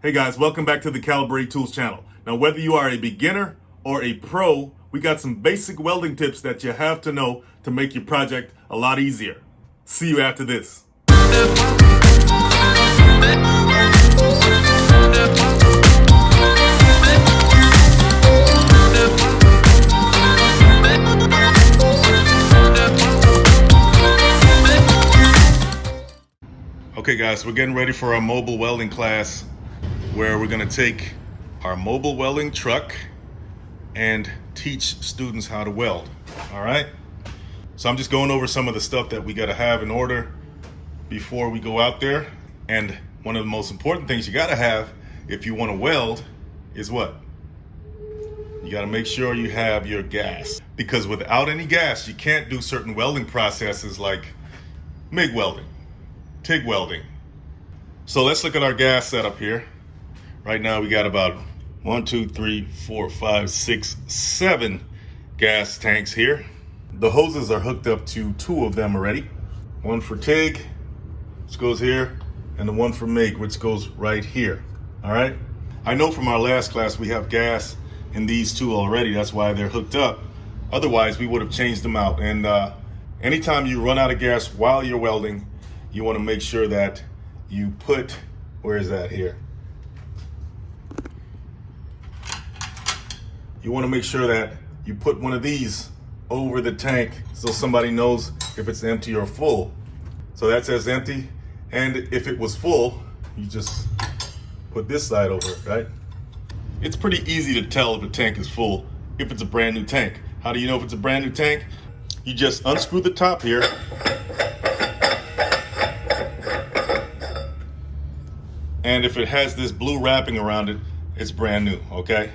Hey guys, welcome back to the Calibrate Tools channel. Now, whether you are a beginner or a pro, we got some basic welding tips that you have to know to make your project a lot easier. See you after this. Okay guys, we're getting ready for our mobile welding class, where we're going to take our mobile welding truck and teach students how to weld. All right, so I'm just going over some of the stuff that we got to have in order before we go out there. And one of the most important things you got to have if you want to weld is what? You got to make sure you have your gas, because without any gas you can't do certain welding processes like MIG welding, TIG welding. So let's look at our gas setup here. Right now we got about 1, 2, 3, 4, 5, 6, 7 gas tanks here. The hoses are hooked up to 2 of them already. One for TIG, which goes here, and the one for MIG, which goes right here. All right. I know from our last class we have gas in these 2 already. That's why they're hooked up. Otherwise we would have changed them out. And anytime you run out of gas while you're welding, you want to make sure that you put, where is that here? You want to make sure that you put one of these over the tank so somebody knows if it's empty or full. So that says empty, and if it was full, you just put this side over it, right? It's pretty easy to tell if a tank is full if it's a brand new tank. How do you know if it's a brand new tank? You just unscrew the top here, and if it has this blue wrapping around it, it's brand new, okay?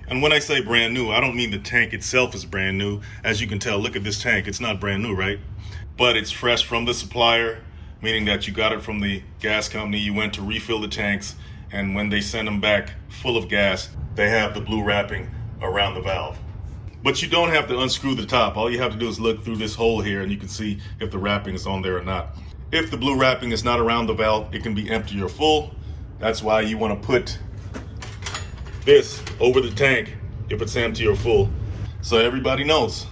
And when I say brand new, I don't mean the tank itself is brand new. As you can tell, look at this tank. It's not brand new, right? But it's fresh from the supplier, meaning that you got it from the gas company. You went to refill the tanks, and when they send them back full of gas, they have the blue wrapping around the valve. But you don't have to unscrew the top. All you have to do is look through this hole here, and you can see if the wrapping is on there or not. If the blue wrapping is not around the valve, it can be empty or full. That's why you want to put this over the tank if it's empty or full, so everybody knows.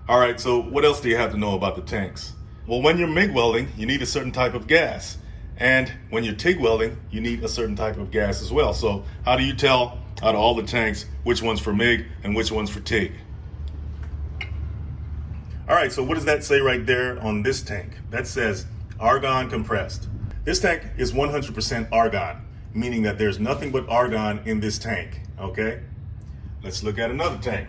All right, so what else do you have to know about the tanks? Well, when you're MIG welding, you need a certain type of gas. And when you're TIG welding, you need a certain type of gas as well. So how do you tell out of all the tanks which one's for MIG and which one's for TIG? All right, so what does that say right there on this tank? That says argon compressed. This tank is 100% argon, meaning that there's nothing but argon in this tank, okay? Let's look at another tank.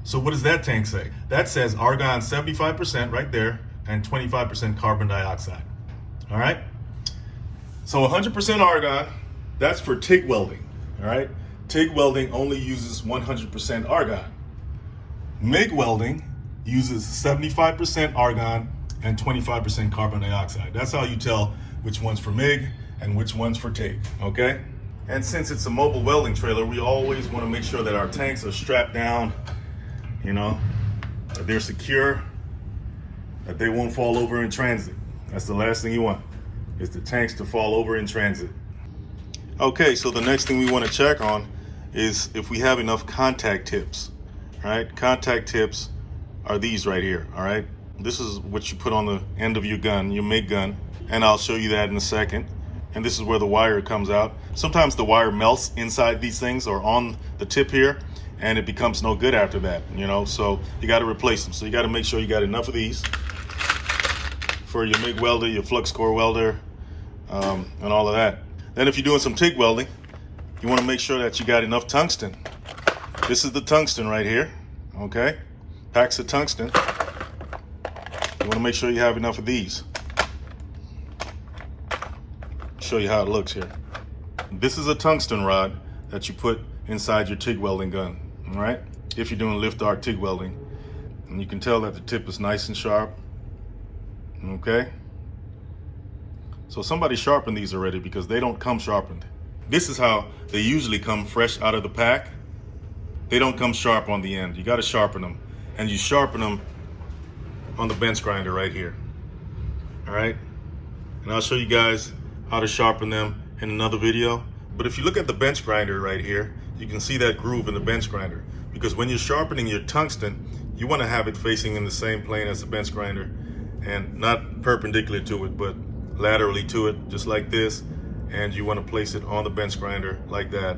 So what does that tank say? That says argon 75% right there and 25% carbon dioxide, all right? So 100% argon, that's for TIG welding, all right? TIG welding only uses 100% argon. MIG welding uses 75% argon and 25% carbon dioxide. That's how you tell which one's for MIG and which one's for TIG, okay? And since it's a mobile welding trailer, we always want to make sure that our tanks are strapped down, you know, that they're secure, that they won't fall over in transit. That's the last thing you want, is the tanks to fall over in transit. Okay, so the next thing we want to check on is if we have enough contact tips, right? Contact tips are these right here, all right? This is what you put on the end of your gun, your MIG gun, and I'll show you that in a second. And this is where the wire comes out. Sometimes the wire melts inside these things or on the tip here, and it becomes no good after that, you know, so you got to replace them. So you got to make sure you got enough of these for your MIG welder, your Flux Core welder, and all of that. Then if you're doing some TIG welding, you want to make sure that you got enough tungsten. This is the tungsten right here, okay? Packs of tungsten. You want to make sure you have enough of these. Show you how it looks here. This is a tungsten rod that you put inside your TIG welding gun, all right? If you're doing lift arc TIG welding. And you can tell that the tip is nice and sharp, okay? So somebody sharpened these already because they don't come sharpened. This is how they usually come fresh out of the pack. They don't come sharp on the end. You got to sharpen them, and you sharpen them on the bench grinder right here, all right? And I'll show you guys how to sharpen them in another video. But if you look at the bench grinder right here, you can see that groove in the bench grinder. Because when you're sharpening your tungsten, you want to have it facing in the same plane as the bench grinder, and not perpendicular to it, but laterally to it, just like this. And you want to place it on the bench grinder like that.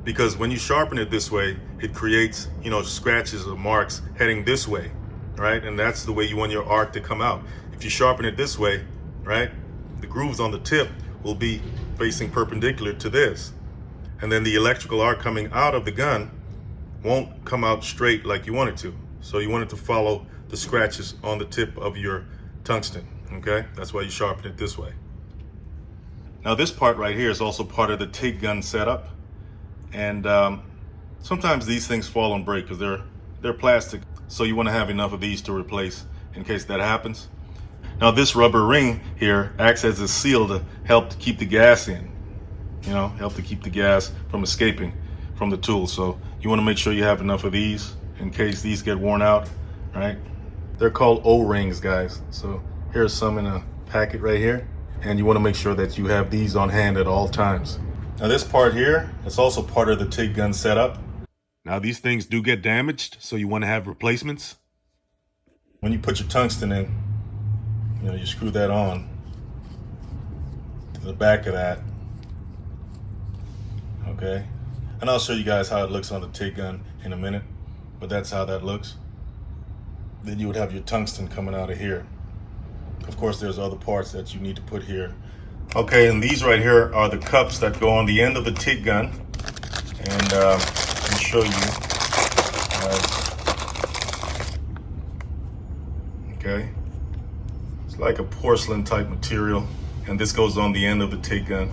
Because when you sharpen it this way, it creates, scratches or marks heading this way, right? And that's the way you want your arc to come out. If you sharpen it this way, right, the grooves on the tip will be facing perpendicular to this. And then the electrical arc coming out of the gun won't come out straight like you want it to. So you want it to follow the scratches on the tip of your tungsten, okay? That's why you sharpen it this way. Now this part right here is also part of the Tig Gun setup. And sometimes these things fall and break because they're plastic. So you want to have enough of these to replace in case that happens. Now this rubber ring here acts as a seal to help to keep the gas in, help to keep the gas from escaping from the tool. So you want to make sure you have enough of these in case these get worn out, right? They're called O-rings, guys. So here's some in a packet right here. And you want to make sure that you have these on hand at all times. Now this part here, it's also part of the Tig Gun setup. Now these things do get damaged, so you want to have replacements. When you put your tungsten in, you screw that on to the back of that, okay? And I'll show you guys how it looks on the Tig Gun in a minute, but that's how that looks. Then you would have your tungsten coming out of here. Of course, there's other parts that you need to put here. Okay, and these right here are the cups that go on the end of the Tig Gun. And let me show you. Okay, it's like a porcelain type material, and this goes on the end of the Tig Gun.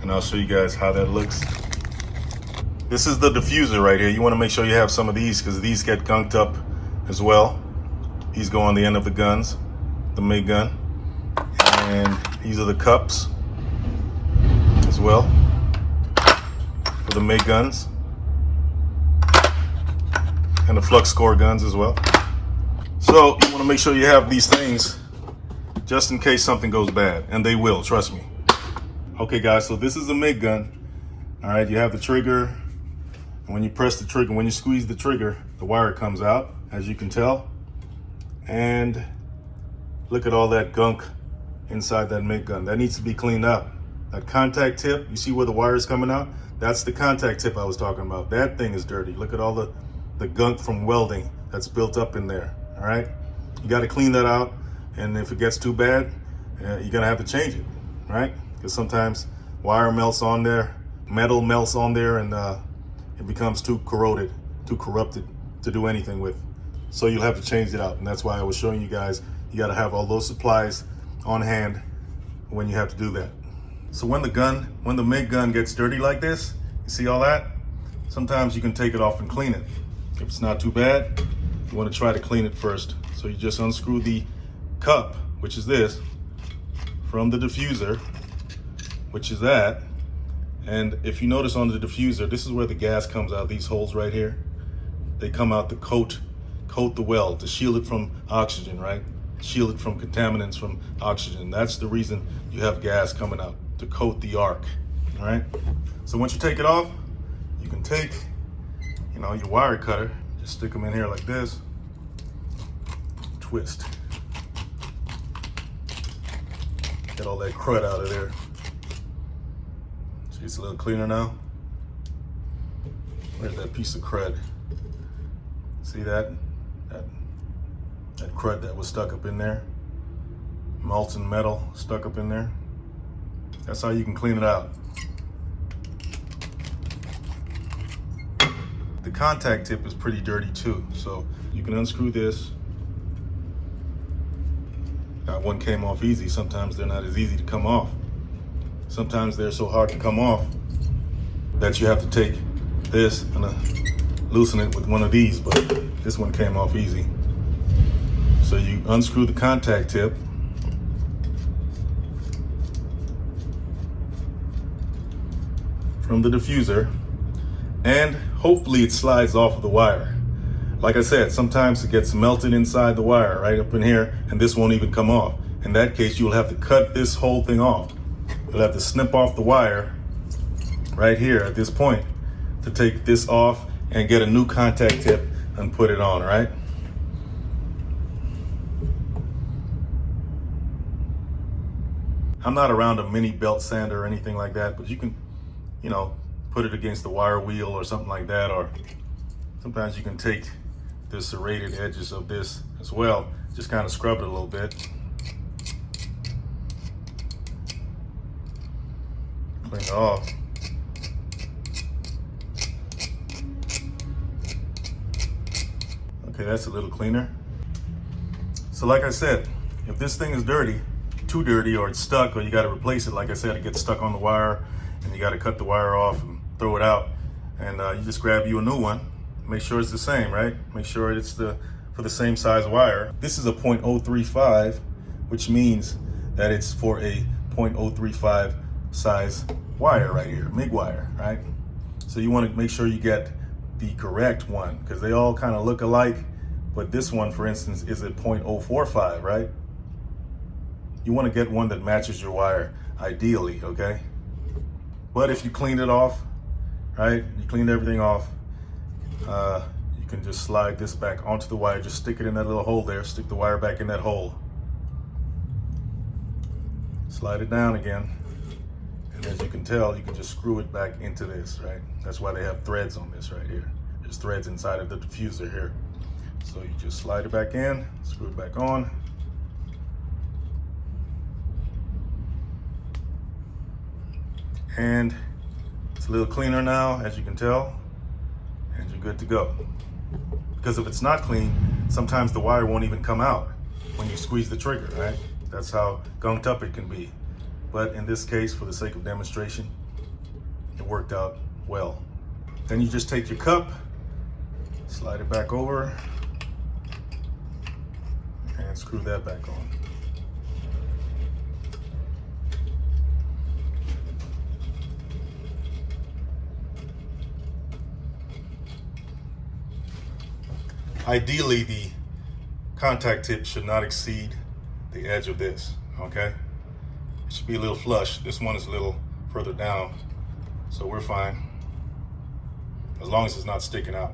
And I'll show you guys how that looks. This is the diffuser right here. You want to make sure you have some of these because these get gunked up as well. These go on the end of the guns, the MIG gun. And these are the cups as well for the MIG guns and the Flux Core guns as well. So you want to make sure you have these things just in case something goes bad, and they will, trust me. Okay guys, so this is a MIG gun. All right, you have the trigger, and when you press the trigger, when you squeeze the trigger, the wire comes out, as you can tell. And look at all that gunk inside that MIG gun. That needs to be cleaned up. That contact tip, you see where the wire is coming out? That's the contact tip I was talking about. That thing is dirty. Look at all the gunk from welding that's built up in there, all right? You gotta clean that out, and if it gets too bad, you're gonna have to change it, right? Because sometimes wire melts on there, metal melts on there, and it becomes too corroded, too corrupted to do anything with. So you'll have to change it out, and that's why I was showing you guys, you gotta have all those supplies on hand when you have to do that. So when the MIG gun gets dirty like this, you see all that? Sometimes you can take it off and clean it. If it's not too bad, you want to try to clean it first. So you just unscrew the cup, which is this, from the diffuser, which is that. And if you notice on the diffuser, this is where the gas comes out, these holes right here. They come out to coat the weld, to shield it from oxygen, right? Shield it from contaminants from oxygen. That's the reason you have gas coming out, to coat the arc, all right? So once you take it off, you can take, your wire cutter, just stick them in here like this, twist. Get all that crud out of there. See, it's a little cleaner now. Where's that piece of crud? See that? That crud that was stuck up in there. Molten metal stuck up in there. That's how you can clean it out. The contact tip is pretty dirty too, so you can unscrew this. That one came off easy. Sometimes they're not as easy to come off. Sometimes they're so hard to come off that you have to take this and loosen it with one of these, but this one came off easy. So you unscrew the contact tip, from the diffuser, and hopefully it slides off of the wire. Like I said, sometimes it gets melted inside the wire right up in here, and this won't even come off. In that case, you'll have to cut this whole thing off. You'll have to snip off the wire right here at this point to take this off and get a new contact tip and put it on, right? I'm not around a mini belt sander or anything like that, but you can, you know, put it against the wire wheel or something like that, or sometimes you can take the serrated edges of this as well, just kind of scrub it a little bit. Clean it off. Okay, that's a little cleaner. So like I said, if this thing is dirty, too dirty, or it's stuck, or you got to replace it, like I said, it gets stuck on the wire and you got to cut the wire off and throw it out, and you just grab you a new one. Make sure it's the same, right? Make sure it's for the same size wire. This is a 0.035, which means that it's for a 0.035 size wire right here, MIG wire, right? So you want to make sure you get the correct one, because they all kind of look alike, but this one, for instance, is a 0.045, right? You want to get one that matches your wire, ideally, okay? But if you cleaned it off, right, you cleaned everything off, you can just slide this back onto the wire, just stick it in that little hole there, stick the wire back in that hole. Slide it down again, and as you can tell, you can just screw it back into this, right? That's why they have threads on this right here. There's threads inside of the diffuser here. So you just slide it back in, screw it back on. And it's a little cleaner now, as you can tell, and you're good to go. Because if it's not clean, sometimes the wire won't even come out when you squeeze the trigger, right? That's how gunked up it can be. But in this case, for the sake of demonstration, it worked out well. Then you just take your cup, slide it back over, and screw that back on. Ideally, the contact tip should not exceed the edge of this, okay? It should be a little flush. This one is a little further down, so we're fine, as long as it's not sticking out.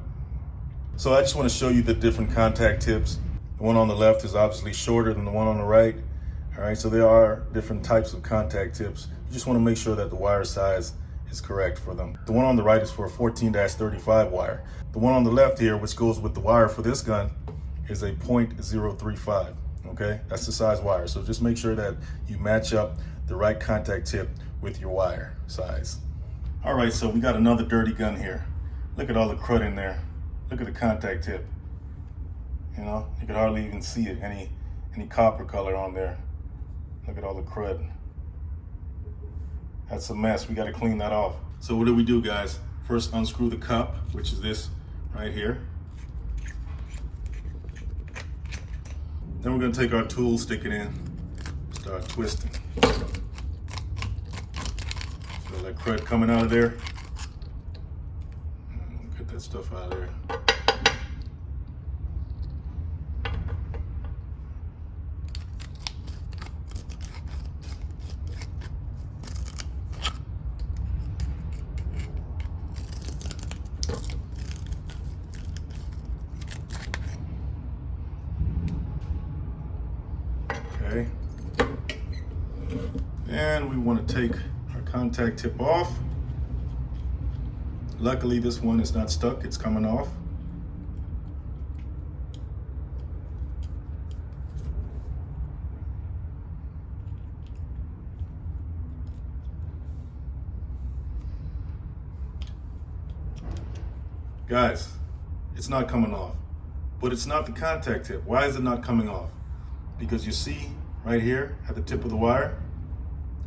So I just want to show you the different contact tips. The one on the left is obviously shorter than the one on the right. All right, so there are different types of contact tips. You just want to make sure that the wire size is correct for them. The one on the right is for a 14-35 wire. The one on the left here, which goes with the wire for this gun, is a 0.035, okay? That's the size wire. So just make sure that you match up the right contact tip with your wire size. All right, so we got another dirty gun here. Look at all the crud in there. Look at the contact tip. You know, you can hardly even see it, any copper color on there. Look at all the crud. That's a mess. We got to clean that off. So what do we do, guys? First, unscrew the cup, which is this right here. Then we're going to take our tool, stick it in, start twisting. Feel that crud coming out of there. Get that stuff out of there. Okay, and we want to take our contact tip off. Luckily, this one is not stuck, it's coming off. Guys, it's not coming off, but it's not the contact tip. Why is it not coming off? Because you see right here at the tip of the wire,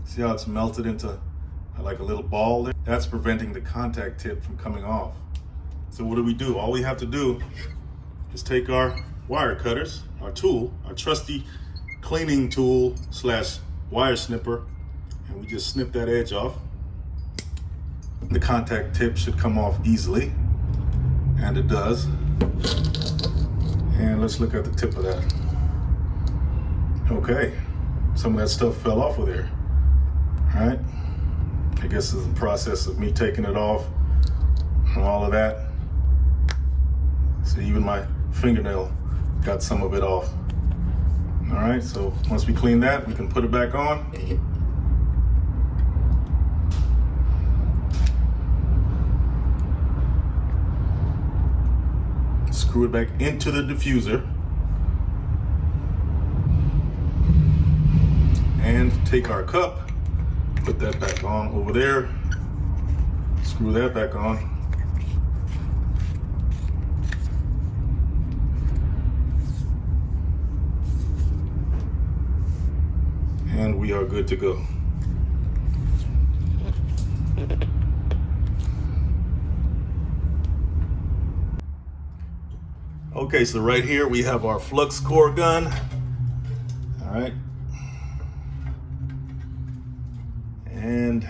see how it's melted into like a little ball there? That's preventing the contact tip from coming off. So what do? All we have to do is take our wire cutters, our tool, our trusty cleaning tool / wire snipper, and we just snip that edge off. The contact tip should come off easily, and it does. And let's look at the tip of that. Okay, some of that stuff fell off of there. All right, I guess it's the process of me taking it off and all of that. So even my fingernail got some of it off. All right, so once we clean that, we can put it back on. Screw it back into the diffuser. And take our cup, put that back on over there, screw that back on. And we are good to go. Okay, so right here we have our Flux Core Gun. All right. And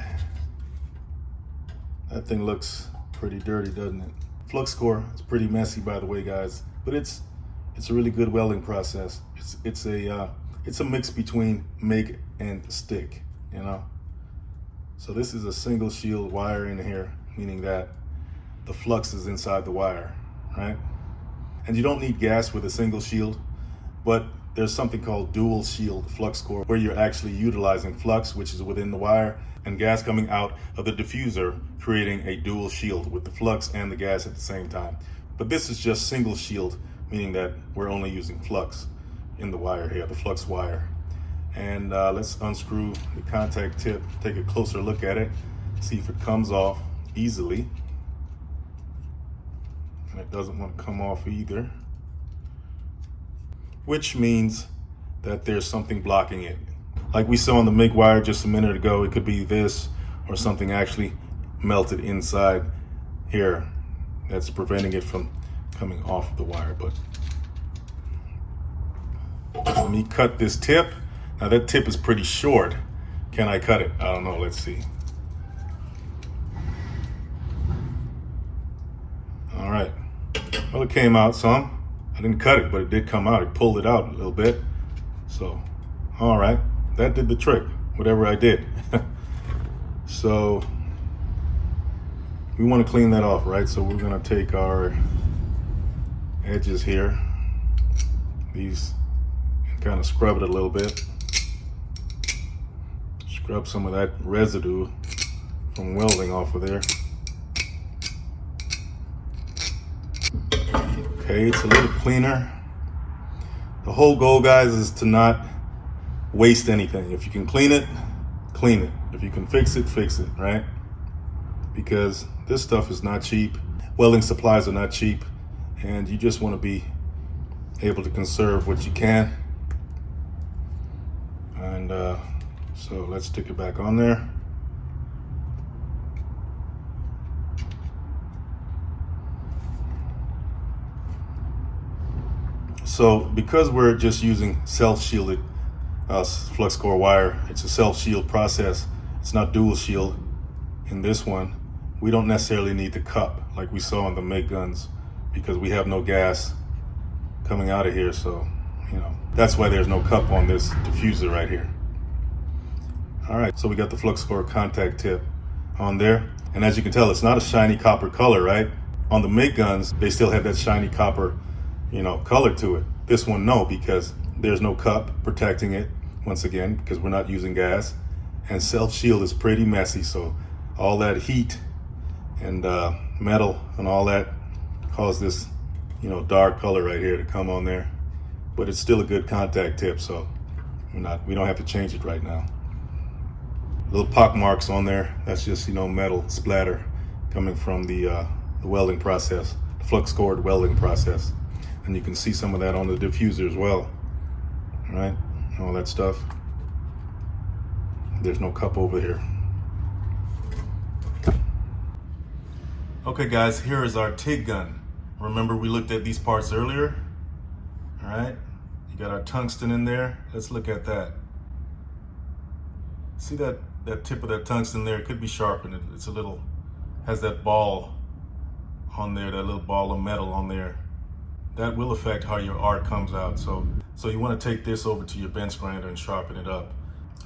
that thing looks pretty dirty, doesn't it? Flux Core is pretty messy, by the way, guys, but it's a really good welding process. It's a mix between MIG and stick, you know. So this is a single shield wire in here, meaning that the flux is inside the wire, right? And you don't need gas with a single shield, but there's something called dual shield flux core, where you're actually utilizing flux, which is within the wire, and gas coming out of the diffuser, creating a dual shield with the flux and the gas at the same time. But this is just single shield, meaning that we're only using flux in the wire here, the flux wire. And let's unscrew the contact tip, take a closer look at it, see if it comes off easily. And it doesn't want to come off either, which means that there's something blocking it. Like we saw on the MIG wire just a minute ago, it could be this or something actually melted inside here that's preventing it from coming off the wire. But let me cut this tip. Now that tip is pretty short. Can I cut it? I don't know, let's see. All right, well, it came out some. I didn't cut it, but it did come out. It pulled it out a little bit. So, all right, that did the trick, whatever I did. So, we want to clean that off, right? So we're gonna take our edges here, these, and kind of scrub it a little bit. Scrub some of that residue from welding off of there. Okay, it's a little cleaner. The whole goal, guys, is to not waste anything. If you can clean it, clean it. If you can fix it, right? Because this stuff is not cheap. Welding supplies are not cheap, and you just want to be able to conserve what you can. And so let's stick it back on there. So because we're just using self-shielded flux core wire, it's a self-shield process. It's not dual shield in this one. We don't necessarily need the cup like we saw on the MIG guns because we have no gas coming out of here. So, you know, that's why there's no cup on this diffuser right here. All right, so we got the Flux Core contact tip on there. And as you can tell, it's not a shiny copper color, right? On the MIG guns, they still have that shiny copper, you know, color to it. This one, no, because there's no cup protecting it, once again, because we're not using gas. And self-shield is pretty messy, so all that heat and metal and all that caused this, you know, dark color right here to come on there. But it's still a good contact tip, so we don't have to change it right now. Little pock marks on there, that's just, you know, metal splatter coming from the welding process, the Flux Cored welding process. And you can see some of that on the diffuser as well, right? All that stuff. There's no cup over here. Okay guys, here is our Tig Gun. Remember we looked at these parts earlier? All right, you got our tungsten in there. Let's look at that. See that tip of that tungsten there? It could be sharpened. It's a little, has that ball on there, that little ball of metal on there. That will affect how your art comes out. So you want to take this over to your bench grinder and sharpen it up.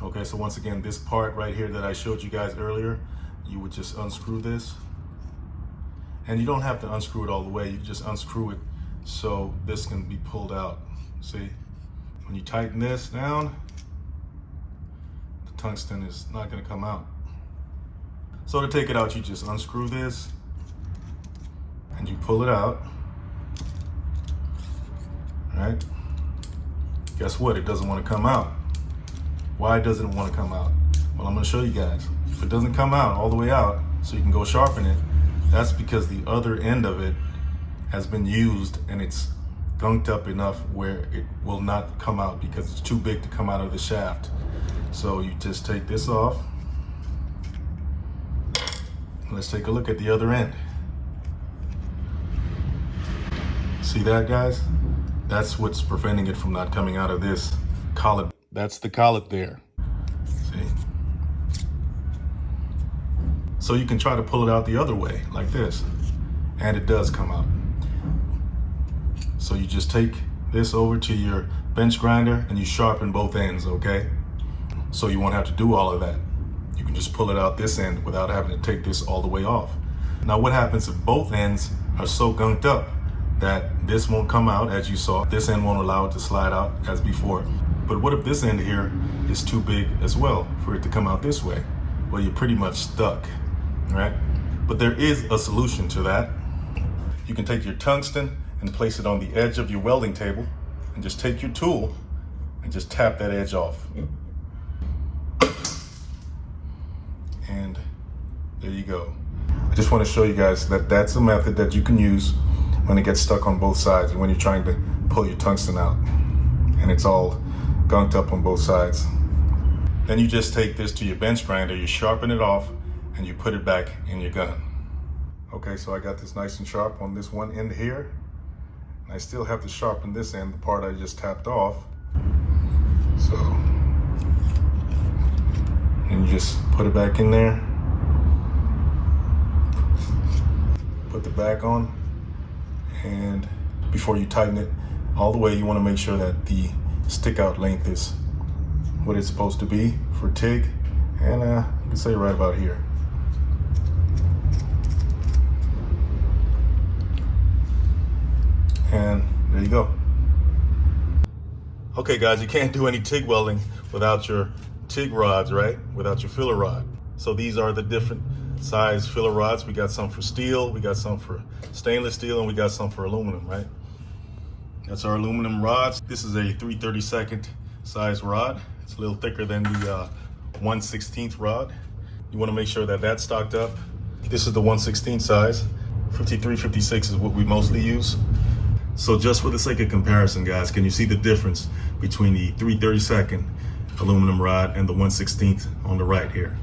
Okay, so once again, this part right here that I showed you guys earlier, you would just unscrew this. And you don't have to unscrew it all the way, you just unscrew it so this can be pulled out. See, when you tighten this down, the tungsten is not gonna come out. So to take it out, you just unscrew this and you pull it out, right? Guess what, it doesn't wanna come out. Why doesn't it wanna come out? Well, I'm gonna show you guys. If it doesn't come out all the way out so you can go sharpen it, that's because the other end of it has been used and it's gunked up enough where it will not come out because it's too big to come out of the shaft. So you just take this off. Let's take a look at the other end. See that, guys? That's what's preventing it from not coming out of this collet. That's the collet there. See? So you can try to pull it out the other way, like this, and it does come out. So you just take this over to your bench grinder and you sharpen both ends, okay? So you won't have to do all of that. You can just pull it out this end without having to take this all the way off. Now what happens if both ends are so gunked up that this won't come out, as you saw, this end won't allow it to slide out as before. But what if this end here is too big as well for it to come out this way? Well, you're pretty much stuck. Right? But there is a solution to that. You can take your tungsten and place it on the edge of your welding table and just take your tool and just tap that edge off. And there you go. I just want to show you guys that that's a method that you can use when it gets stuck on both sides and when you're trying to pull your tungsten out and it's all gunked up on both sides. Then you just take this to your bench grinder, you sharpen it off, and you put it back in your gun. Okay, so I got this nice and sharp on this one end here. And I still have to sharpen this end, the part I just tapped off. So, and you just put it back in there. Put the back on. And before you tighten it all the way, you want to make sure that the stick out length is what it's supposed to be for TIG. And you can say right about here. And there you go. Okay guys, you can't do any TIG welding without your TIG rods, right? Without your filler rod. So these are the different size filler rods. We got some for steel, we got some for stainless steel, and we got some for aluminum, right? That's our aluminum rods. This is a 3/32 size rod. It's a little thicker than the 1/16 rod. You wanna make sure that that's stocked up. This is the 1/16 size. 53, 56 is what we mostly use. So just for the sake of comparison, guys, can you see the difference between the 3/32 aluminum rod and the 1/16 on the right here?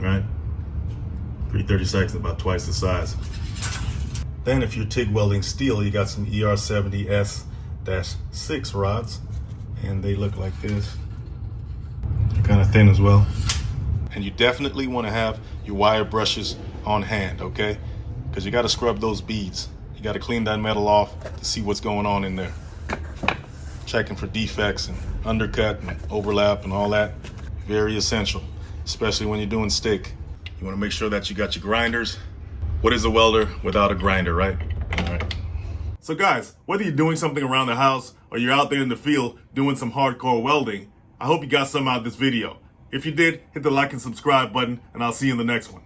Right? 3/32 about twice the size. Then if you're TIG welding steel, you got some ER70S-6 rods, and they look like this. They're kind of thin as well. And you definitely want to have your wire brushes on hand, okay? Because you got to scrub those beads. You got to clean that metal off to see what's going on in there. Checking for defects and undercut and overlap and all that. Very essential, especially when you're doing stick. You want to make sure that you got your grinders. What is a welder without a grinder, right? All right. So guys, whether you're doing something around the house or you're out there in the field doing some hardcore welding, I hope you got some out of this video. If you did, hit the like and subscribe button, and I'll see you in the next one.